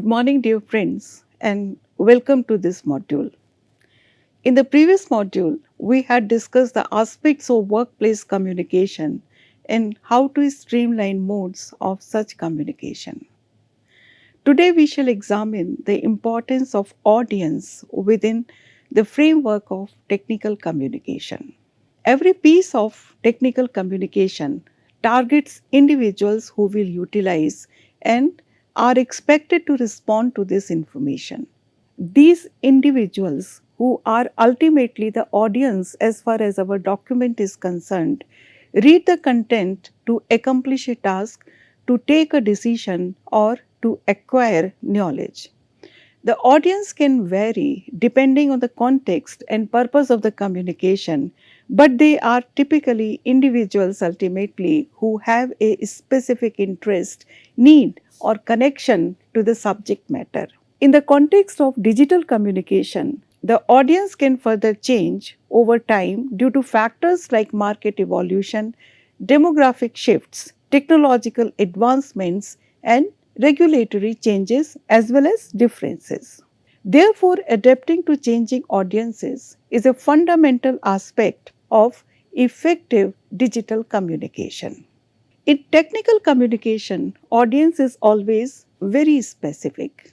Good morning, dear friends, and welcome to this module. In the previous module, we had discussed the aspects of workplace communication and how to streamline modes of such communication. Today, we shall examine the importance of audience within the framework of technical communication. Every piece of technical communication targets individuals who will utilize and are expected to respond to this information. These individuals, who are ultimately the audience as far as our document is concerned, read the content to accomplish a task, to take a decision, or to acquire knowledge. The audience can vary depending on the context and purpose of the communication, but they are typically individuals ultimately who have a specific interest, need, or connection to the subject matter. In the context of digital communication, the audience can further change over time due to factors like market evolution, demographic shifts, technological advancements, and regulatory changes as well as differences. Therefore, adapting to changing audiences is a fundamental aspect of effective digital communication. In technical communication, audience is always very specific.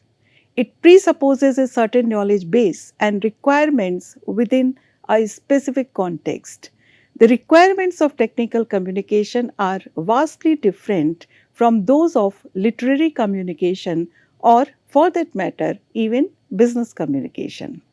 It presupposes a certain knowledge base and requirements within a specific context. The requirements of technical communication are vastly different from those of literary communication or, for that matter, even business communication.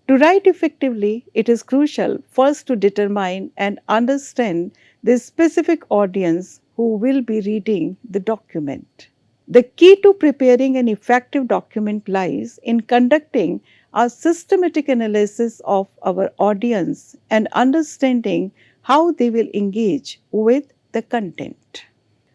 To write effectively, it is crucial first to determine and understand the specific audience who will be reading the document. The key to preparing an effective document lies in conducting a systematic analysis of our audience and understanding how they will engage with the content.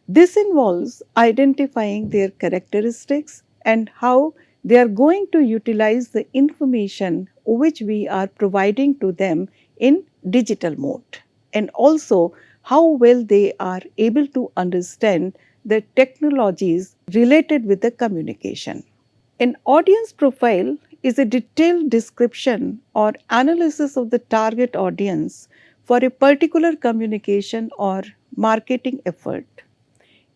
This involves identifying their characteristics and how they are going to utilize the information which we are providing to them in digital mode, and also how well they are able to understand the technologies related with the communication. An audience profile is a detailed description or analysis of the target audience for a particular communication or marketing effort.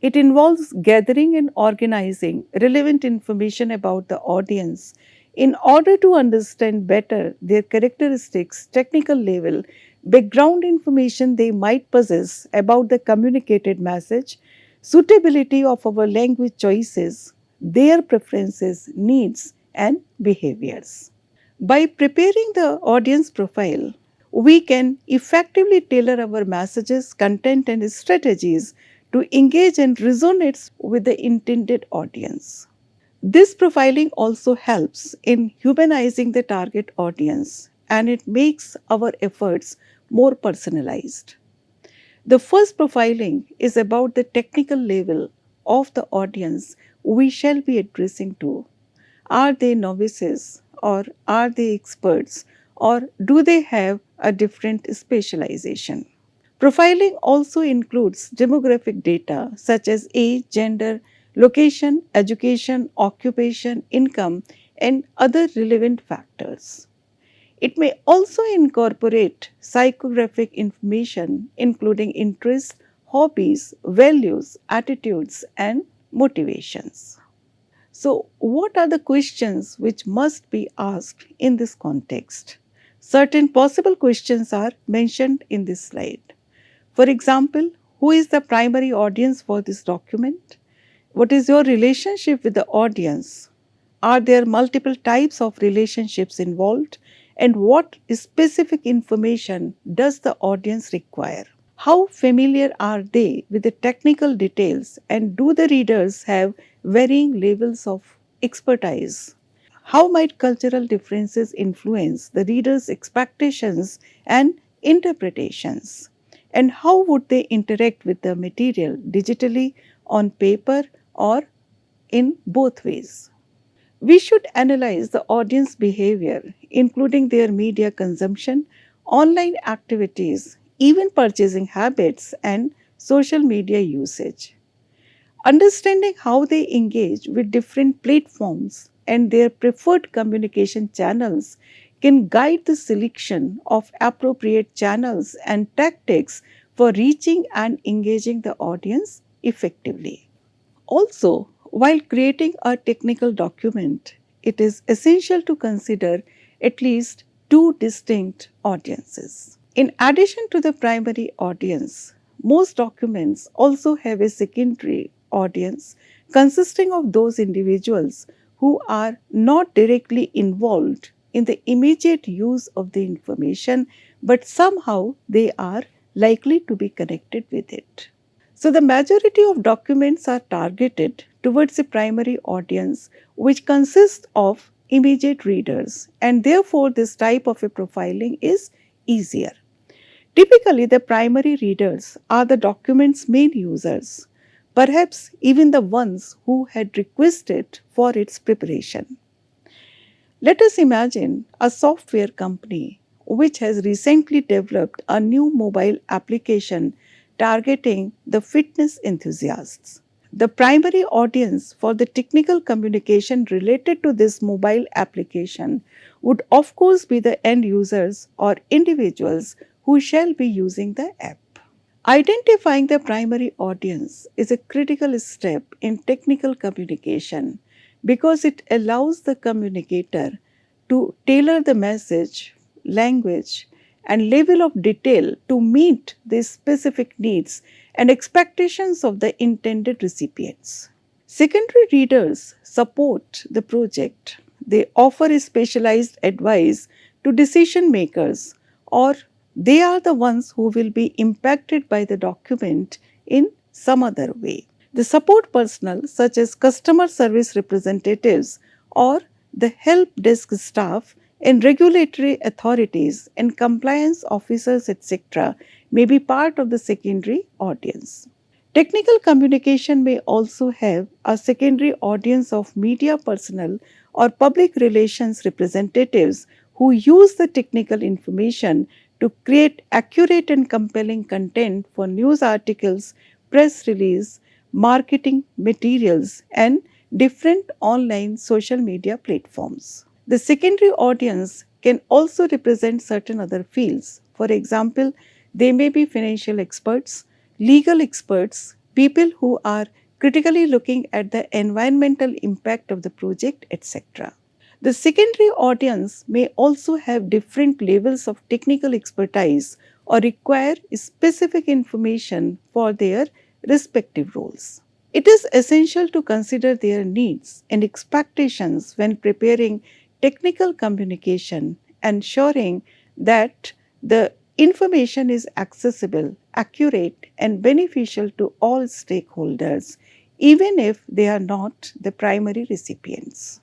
It involves gathering and organizing relevant information about the audience in order to understand better their characteristics, technical level, background information they might possess about the communicated message, suitability of our language choices, their preferences, needs, and behaviors. By preparing the audience profile, we can effectively tailor our messages, content, and strategies to engage and resonate with the intended audience. This profiling also helps in humanizing the target audience, and it makes our efforts more personalized. The first profiling is about the technical level of the audience we shall be addressing to. Are they novices or are they experts, or do they have a different specialization? Profiling also includes demographic data such as age, gender, location, education, occupation, income, and other relevant factors. It may also incorporate psychographic information including interests, hobbies, values, attitudes, and motivations. So, what are the questions which must be asked in this context? Certain possible questions are mentioned in this slide. For example, who is the primary audience for this document? What is your relationship with the audience? Are there multiple types of relationships involved? And what specific information does the audience require? How familiar are they with the technical details, and do the readers have varying levels of expertise? How might cultural differences influence the reader's expectations and interpretations? And how would they interact with the material digitally, on paper, or in both ways? We should analyze the audience behavior, including their media consumption, online activities, even purchasing habits, and social media usage. Understanding how they engage with different platforms and their preferred communication channels can guide the selection of appropriate channels and tactics for reaching and engaging the audience effectively. Also, while creating a technical document, it is essential to consider at least two distinct audiences. In addition to the primary audience, most documents also have a secondary audience consisting of those individuals who are not directly involved in the immediate use of the information, but somehow they are likely to be connected with it. So, the majority of documents are targeted towards a primary audience, which consists of immediate readers, and therefore, this type of a profiling is easier. Typically, the primary readers are the document's main users, perhaps even the ones who had requested for its preparation. Let us imagine a software company which has recently developed a new mobile application targeting the fitness enthusiasts. The primary audience for the technical communication related to this mobile application would, of course, be the end users or individuals who shall be using the app. Identifying the primary audience is a critical step in technical communication because it allows the communicator to tailor the message, language, and level of detail to meet the specific needs and expectations of the intended recipients. Secondary readers support the project. They offer a specialized advice to decision makers, or they are the ones who will be impacted by the document in some other way. The support personnel, such as customer service representatives or the help desk staff and regulatory authorities and compliance officers, etc., may be part of the secondary audience. Technical communication may also have a secondary audience of media personnel or public relations representatives who use the technical information to create accurate and compelling content for news articles, press release, marketing materials, and different online social media platforms. The secondary audience can also represent certain other fields. For example, they may be financial experts, legal experts, people who are critically looking at the environmental impact of the project, etc. The secondary audience may also have different levels of technical expertise or require specific information for their respective roles. It is essential to consider their needs and expectations when preparing technical communication, ensuring that the information is accessible, accurate, and beneficial to all stakeholders, even if they are not the primary recipients.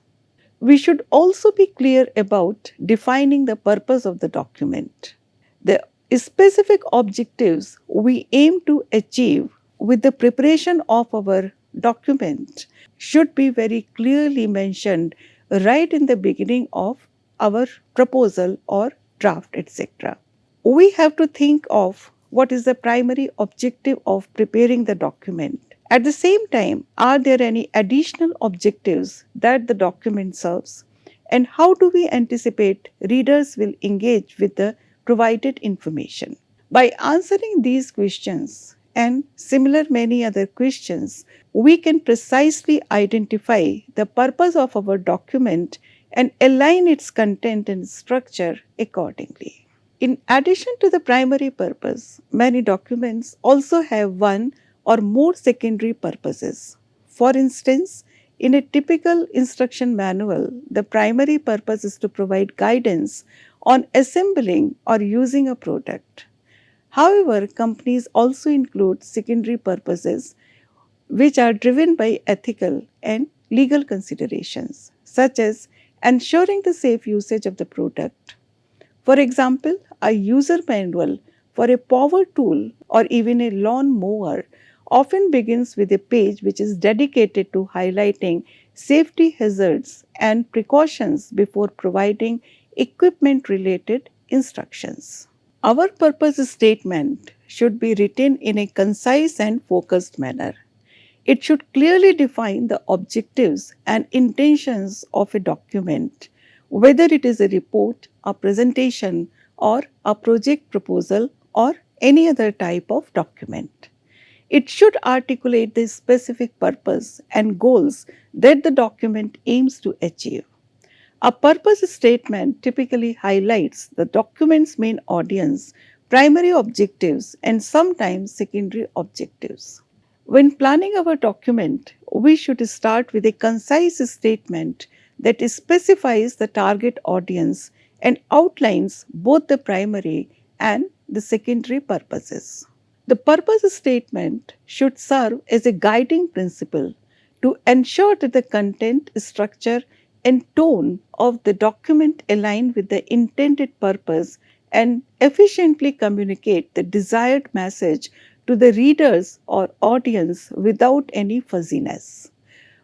We should also be clear about defining the purpose of the document. The specific objectives we aim to achieve with the preparation of our document should be very clearly mentioned right in the beginning of our proposal or draft, etc. We have to think of what is the primary objective of preparing the document. At the same time, are there any additional objectives that the document serves? And how do we anticipate readers will engage with the provided information? By answering these questions and similar many other questions, we can precisely identify the purpose of our document and align its content and structure accordingly. In addition to the primary purpose, many documents also have one or more secondary purposes. For instance, in a typical instruction manual, the primary purpose is to provide guidance on assembling or using a product. However, companies also include secondary purposes which are driven by ethical and legal considerations, such as ensuring the safe usage of the product. For example, a user manual for a power tool or even a lawn mower often begins with a page which is dedicated to highlighting safety hazards and precautions before providing equipment related instructions. Our purpose statement should be written in a concise and focused manner. It should clearly define the objectives and intentions of a document, whether it is a report, a presentation, or a project proposal, or any other type of document. It should articulate the specific purpose and goals that the document aims to achieve. A purpose statement typically highlights the document's main audience, primary objectives, and sometimes secondary objectives. When planning our document, we should start with a concise statement that specifies the target audience and outlines both the primary and the secondary purposes. The purpose statement should serve as a guiding principle to ensure that the content, structure, and tone of the document align with the intended purpose and efficiently communicate the desired message to the readers or audience without any fuzziness.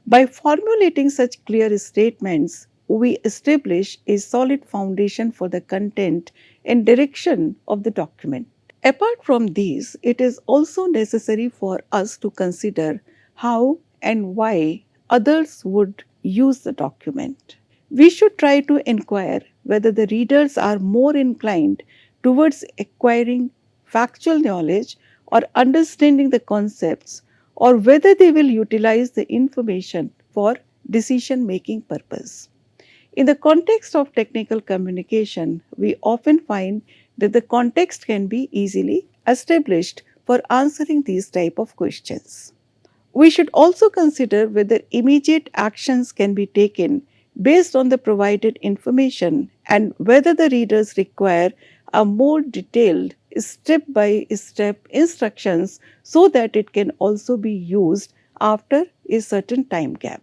By formulating such clear statements, we establish a solid foundation for the content and direction of the document. Apart from these, it is also necessary for us to consider how and why others would use the document. We should try to inquire whether the readers are more inclined towards acquiring factual knowledge or understanding the concepts, or whether they will utilize the information for decision making purpose. In the context of technical communication, we often find that the context can be easily established for answering these type of questions. We should also consider whether immediate actions can be taken based on the provided information and whether the readers require a more detailed step by step instructions so that it can also be used after a certain time gap.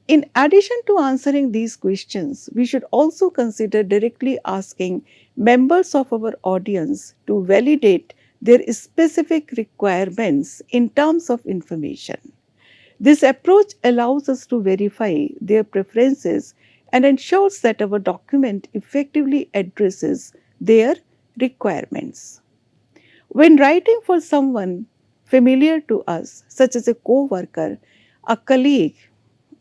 In addition to answering these questions, we should also consider directly asking members of our audience to validate their specific requirements in terms of information. This approach allows us to verify their preferences and ensures that our document effectively addresses their requirements. When writing for someone familiar to us, such as a co worker, a colleague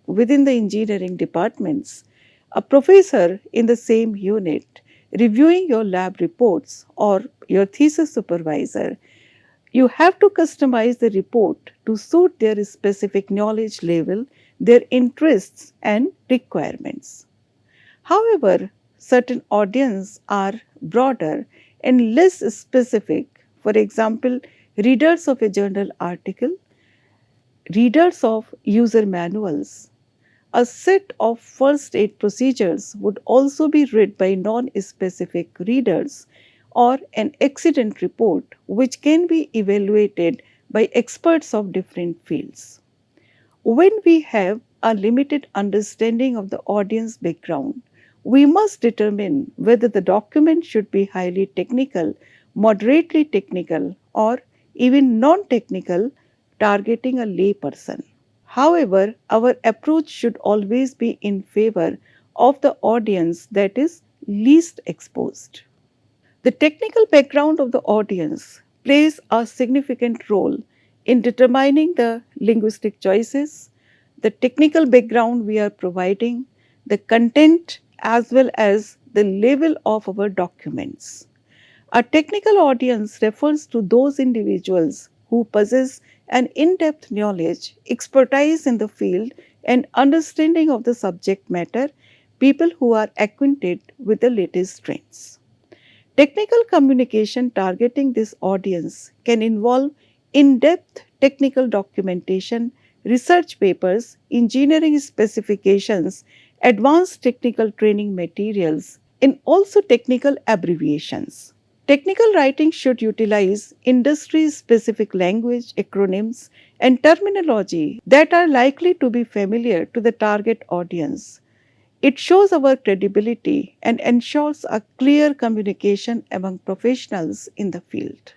within the engineering departments, a professor in the same unit, reviewing your lab reports, or your thesis supervisor, you have to customize the report to suit their specific knowledge level, their interests, and requirements. However, certain audiences are broader and less specific. For example, readers of a journal article, readers of user manuals. A set of first aid procedures would also be read by non specific readers, or an accident report which can be evaluated by experts of different fields. When we have a limited understanding of the audience background, we must determine whether the document should be highly technical, moderately technical, or even non technical, targeting a layperson. However, our approach should always be in favor of the audience that is least exposed. The technical background of the audience plays a significant role in determining the linguistic choices, the technical background we are providing, the content, as well as the level of our documents. A technical audience refers to those individuals who possess an in depth knowledge, expertise in the field, and understanding of the subject matter, people who are acquainted with the latest trends. Technical communication targeting this audience can involve in depth technical documentation, research papers, engineering specifications, advanced technical training materials, and also technical abbreviations. Technical writing should utilize industry specific language, acronyms, and terminology that are likely to be familiar to the target audience. It shows our credibility and ensures a clear communication among professionals in the field.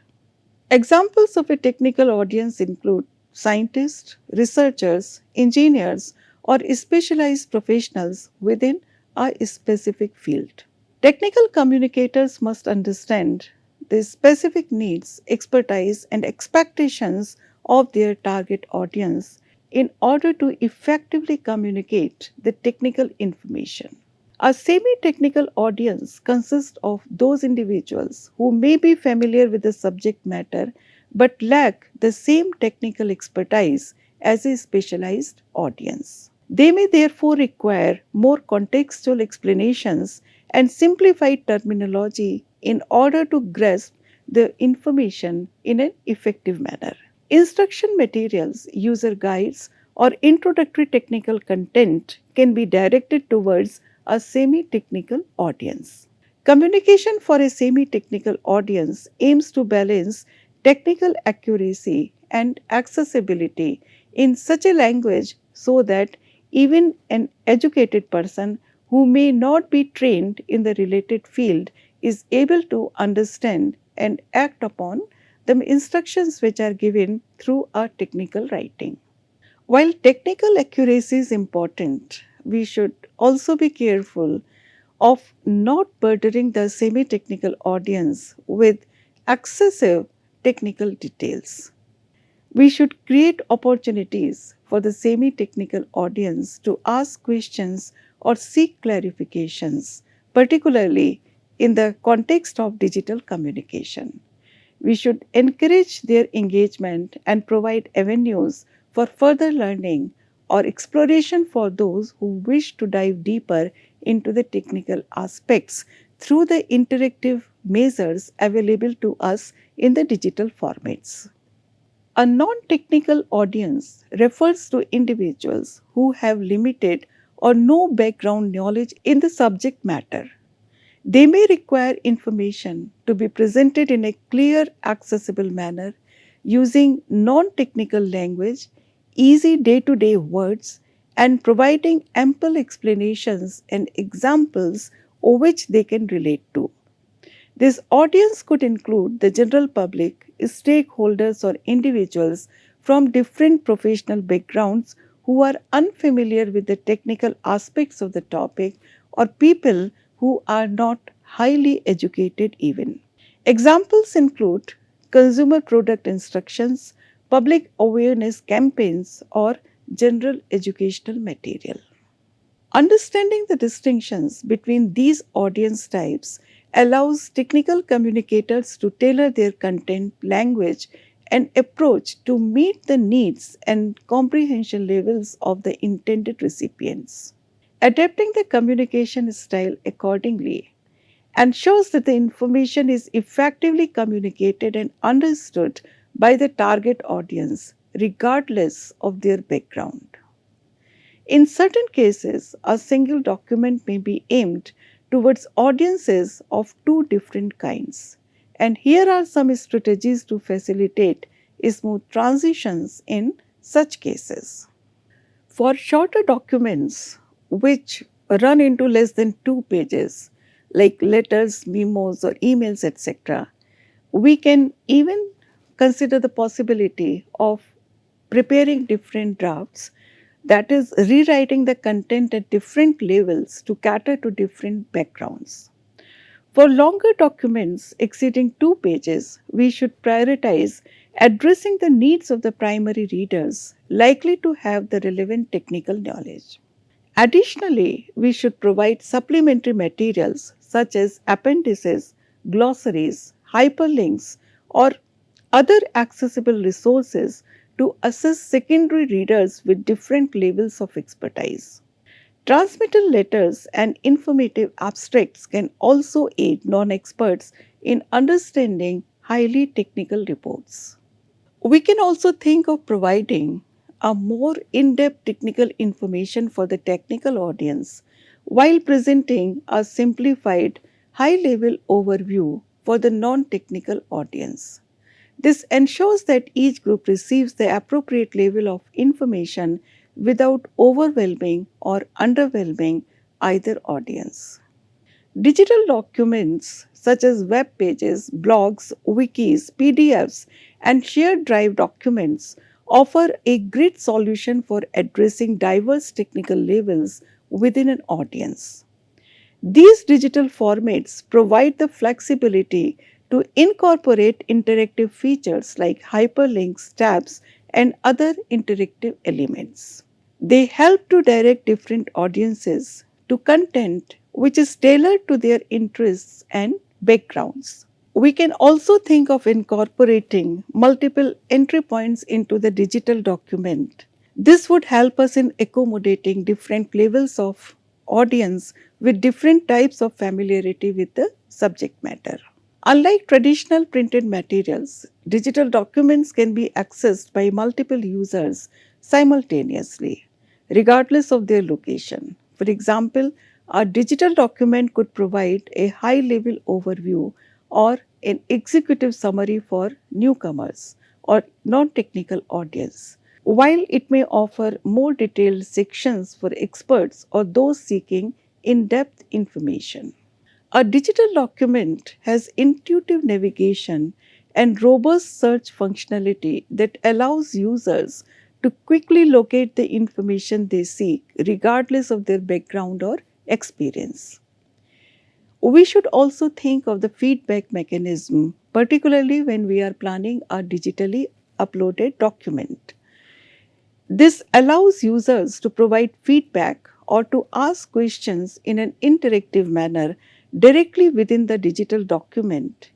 Examples of a technical audience include scientists, researchers, engineers, or specialized professionals within a specific field. Technical communicators must understand the specific needs, expertise, and expectations of their target audience, in order to effectively communicate the technical information. A semi technical audience consists of those individuals who may be familiar with the subject matter but lack the same technical expertise as a specialized audience. They may therefore require more contextual explanations and simplified terminology in order to grasp the information in an effective manner. Instruction materials, user guides, or introductory technical content can be directed towards a semi technical audience. Communication for a semi technical audience aims to balance technical accuracy and accessibility in such a language so that even an educated person who may not be trained in the related field is able to understand and act upon the instructions which are given through a technical writing. While technical accuracy is important, we should also be careful of not burdening the semi technical audience with excessive technical details. We should create opportunities for the semi technical audience to ask questions or seek clarifications, particularly in the context of digital communication. We should encourage their engagement and provide avenues for further learning or exploration for those who wish to dive deeper into the technical aspects through the interactive measures available to us in the digital formats. A non technical audience refers to individuals who have limited or no background knowledge in the subject matter. They may require information to be presented in a clear, accessible manner using non technical language, easy day to day words, and providing ample explanations and examples of which they can relate to. This audience could include the general public, stakeholders, or individuals from different professional backgrounds who are unfamiliar with the technical aspects of the topic, or people who are not highly educated even. Examples include consumer product instructions, public awareness campaigns, or general educational material. Understanding the distinctions between these audience types allows technical communicators to tailor their content, language, and approach to meet the needs and comprehension levels of the intended recipients. Adapting the communication style accordingly ensures that the information is effectively communicated and understood by the target audience, regardless of their background. In certain cases, a single document may be aimed towards audiences of two different kinds. And here are some strategies to facilitate smooth transitions in such cases. For shorter documents which run into less than 2 pages, like letters, memos, or emails, etc., we can even consider the possibility of preparing different drafts, that is, rewriting the content at different levels to cater to different backgrounds. For longer documents exceeding 2 pages, we should prioritize addressing the needs of the primary readers likely to have the relevant technical knowledge. Additionally, we should provide supplementary materials such as appendices, glossaries, hyperlinks, or other accessible resources to assist secondary readers with different levels of expertise. Transmittal letters and informative abstracts can also aid non experts in understanding highly technical reports. We can also think of providing a more in depth technical information for the technical audience while presenting a simplified high level overview for the non technical audience. This ensures that each group receives the appropriate level of information without overwhelming or underwhelming either audience. Digital documents such as web pages, blogs, wikis, PDFs, and shared drive documents offer a great solution for addressing diverse technical levels within an audience. These digital formats provide the flexibility to incorporate interactive features like hyperlinks, tabs, and other interactive elements. They help to direct different audiences to content which is tailored to their interests and backgrounds. We can also think of incorporating multiple entry points into the digital document. This would help us in accommodating different levels of audience with different types of familiarity with the subject matter. Unlike traditional printed materials, digital documents can be accessed by multiple users simultaneously, regardless of their location. For example, a digital document could provide a high level overview or an executive summary for newcomers or non technical audience, while it may offer more detailed sections for experts or those seeking in depth information. A digital document has intuitive navigation and robust search functionality that allows users to quickly locate the information they seek, regardless of their background or experience. We should also think of the feedback mechanism, particularly when we are planning a digitally uploaded document. This allows users to provide feedback or to ask questions in an interactive manner directly within the digital document.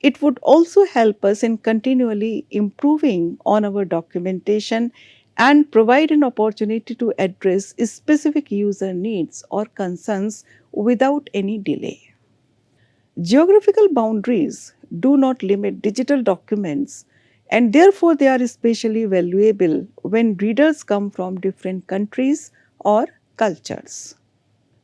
It would also help us in continually improving on our documentation and provide an opportunity to address specific user needs or concerns without any delay. Geographical boundaries do not limit digital documents, and therefore they are especially valuable when readers come from different countries or cultures.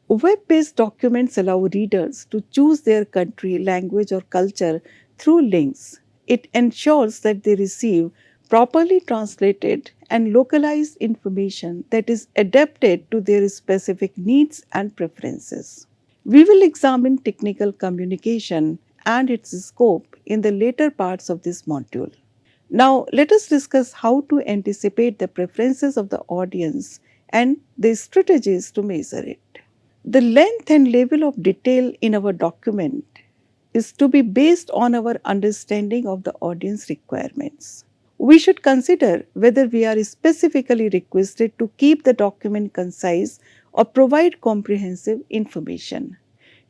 Web based documents allow readers to choose their country, language, or culture through links. It ensures that they receive properly translated and localized information that is adapted to their specific needs and preferences. We will examine technical communication and its scope in the later parts of this module. Now, let us discuss how to anticipate the preferences of the audience and the strategies to measure it. The length and level of detail in our document is to be based on our understanding of the audience requirements. We should consider whether we are specifically requested to keep the document concise or provide comprehensive information.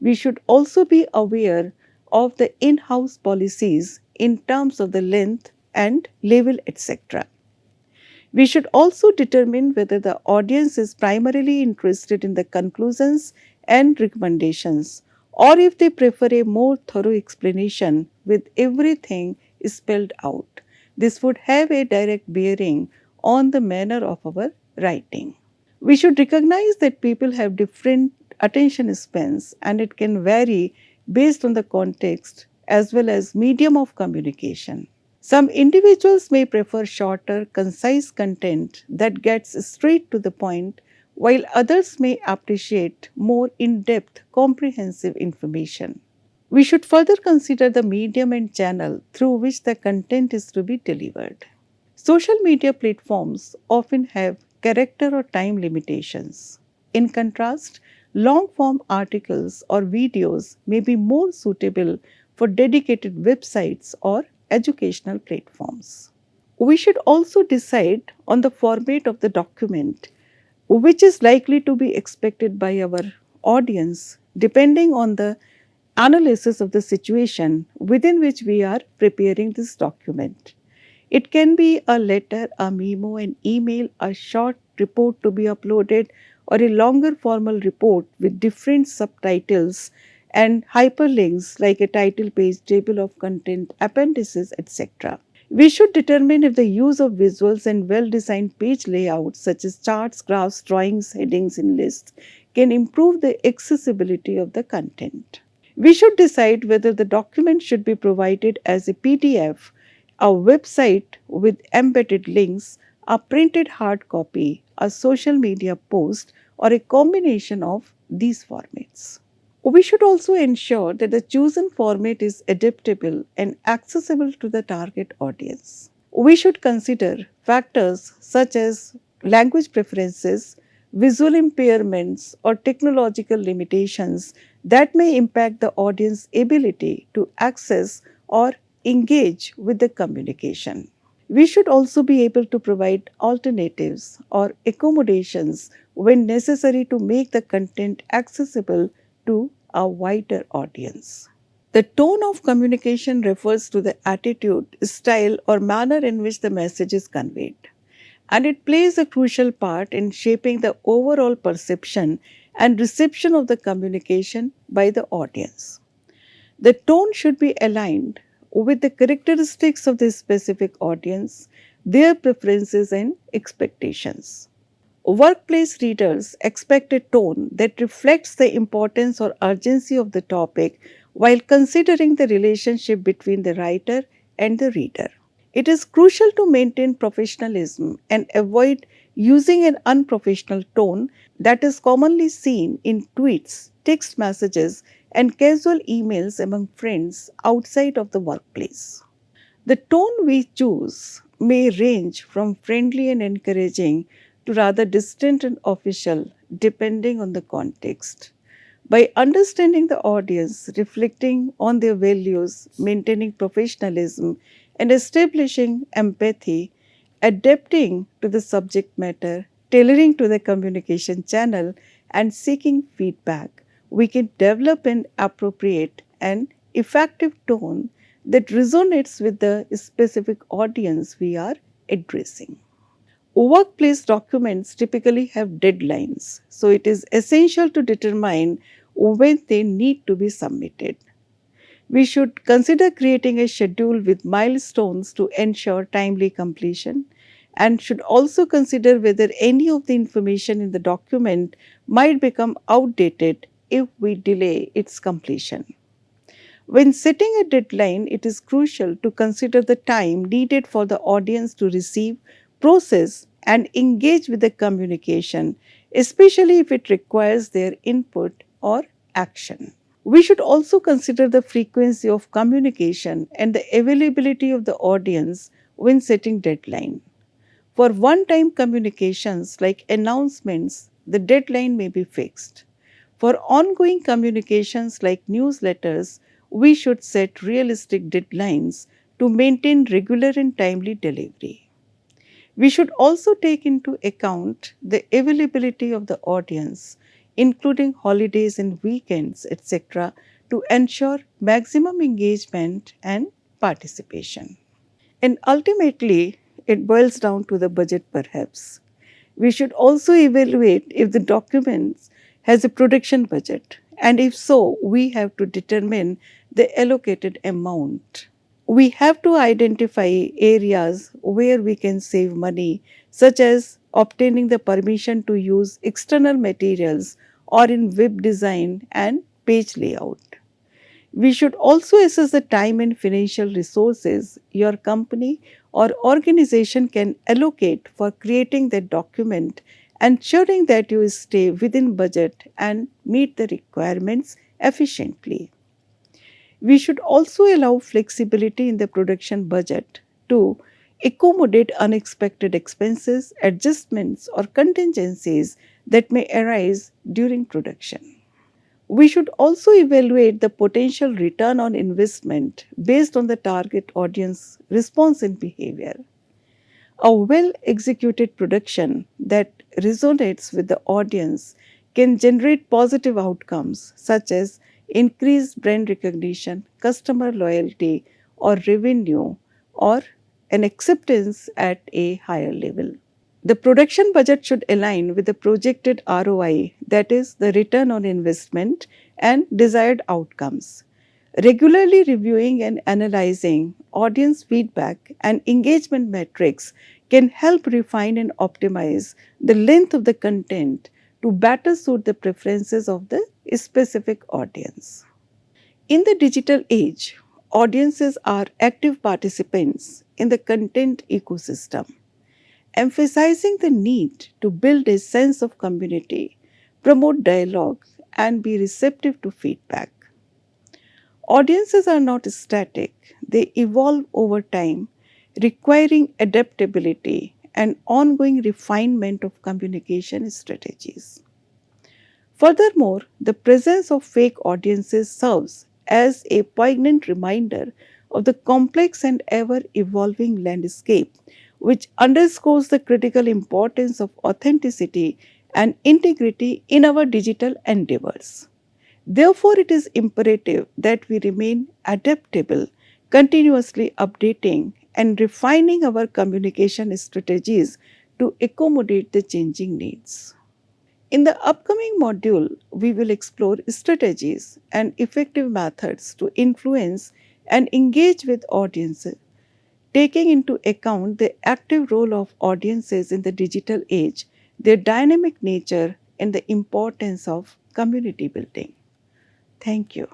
We should also be aware of the in house policies in terms of the length and level, etc. We should also determine whether the audience is primarily interested in the conclusions and recommendations or if they prefer a more thorough explanation with everything spelled out. This would have a direct bearing on the manner of our writing. We should recognize that people have different attention spans and it can vary based on the context as well as medium of communication. Some individuals may prefer shorter, concise content that gets straight to the point, while others may appreciate more in depth, comprehensive information. We should further consider the medium and channel through which the content is to be delivered. Social media platforms often have character or time limitations. In contrast, long form articles or videos may be more suitable for dedicated websites or educational platforms. We should also decide on the format of the document, which is likely to be expected by our audience depending on the analysis of the situation within which we are preparing this document. It can be a letter, a memo, an email, a short report to be uploaded, or a longer formal report with different subtitles and hyperlinks like a title page, table of content, appendices, etc. We should determine if the use of visuals and well designed page layouts such as charts, graphs, drawings, headings, and lists can improve the accessibility of the content. We should decide whether the document should be provided as a PDF, a website with embedded links, a printed hard copy, a social media post, or a combination of these formats. We should also ensure that the chosen format is adaptable and accessible to the target audience. We should consider factors such as language preferences, visual impairments, or technological limitations that may impact the audience's ability to access or engage with the communication. We should also be able to provide alternatives or accommodations when necessary to make the content accessible to a wider audience. The tone of communication refers to the attitude, style, or manner in which the message is conveyed, and it plays a crucial part in shaping the overall perception and reception of the communication by the audience. The tone should be aligned with the characteristics of the specific audience, their preferences, and expectations. Workplace readers expect a tone that reflects the importance or urgency of the topic while considering the relationship between the writer and the reader. It is crucial to maintain professionalism and avoid using an unprofessional tone that is commonly seen in tweets, text messages, and casual emails among friends outside of the workplace. The tone we choose may range from friendly and encouraging to rather distant and official, depending on the context. By understanding the audience, reflecting on their values, maintaining professionalism, and establishing empathy, adapting to the subject matter, tailoring to the communication channel, and seeking feedback, we can develop an appropriate and effective tone that resonates with the specific audience we are addressing. Workplace documents typically have deadlines, so it is essential to determine when they need to be submitted. We should consider creating a schedule with milestones to ensure timely completion and should also consider whether any of the information in the document might become outdated if we delay its completion. When setting a deadline, it is crucial to consider the time needed for the audience to receive, process, and engage with the communication, especially if it requires their input or action. We should also consider the frequency of communication and the availability of the audience when setting deadline. For one-time communications like announcements, the deadline may be fixed. For ongoing communications like newsletters, we should set realistic deadlines to maintain regular and timely delivery. We should also take into account the availability of the audience, including holidays and weekends, etc., to ensure maximum engagement and participation. And ultimately, it boils down to the budget perhaps. We should also evaluate if the document has a production budget, and if so, we have to determine the allocated amount. We have to identify areas where we can save money, such as obtaining the permission to use external materials or in web design and page layout. We should also assess the time and financial resources your company or organization can allocate for creating that document, ensuring that you stay within budget and meet the requirements efficiently. We should also allow flexibility in the production budget to accommodate unexpected expenses, adjustments, or contingencies that may arise during production. We should also evaluate the potential return on investment based on the target audience response and behavior. A well executed production that resonates with the audience can generate positive outcomes such as increased brand recognition, customer loyalty, or revenue, or an acceptance at a higher level. The production budget should align with the projected ROI, that is, the return on investment, and desired outcomes. Regularly reviewing and analyzing audience feedback and engagement metrics can help refine and optimize the length of the content to better suit the preferences of the specific audience. In the digital age, audiences are active participants in the content ecosystem, emphasizing the need to build a sense of community, promote dialogue, and be receptive to feedback. Audiences are not static, they evolve over time, requiring adaptability and ongoing refinement of communication strategies. Furthermore, the presence of fake audiences serves as a poignant reminder of the complex and ever evolving landscape, which underscores the critical importance of authenticity and integrity in our digital endeavors. Therefore, it is imperative that we remain adaptable, continuously updating and refining our communication strategies to accommodate the changing needs. In the upcoming module, we will explore strategies and effective methods to influence and engage with audiences, taking into account the active role of audiences in the digital age, their dynamic nature, and the importance of community building. Thank you.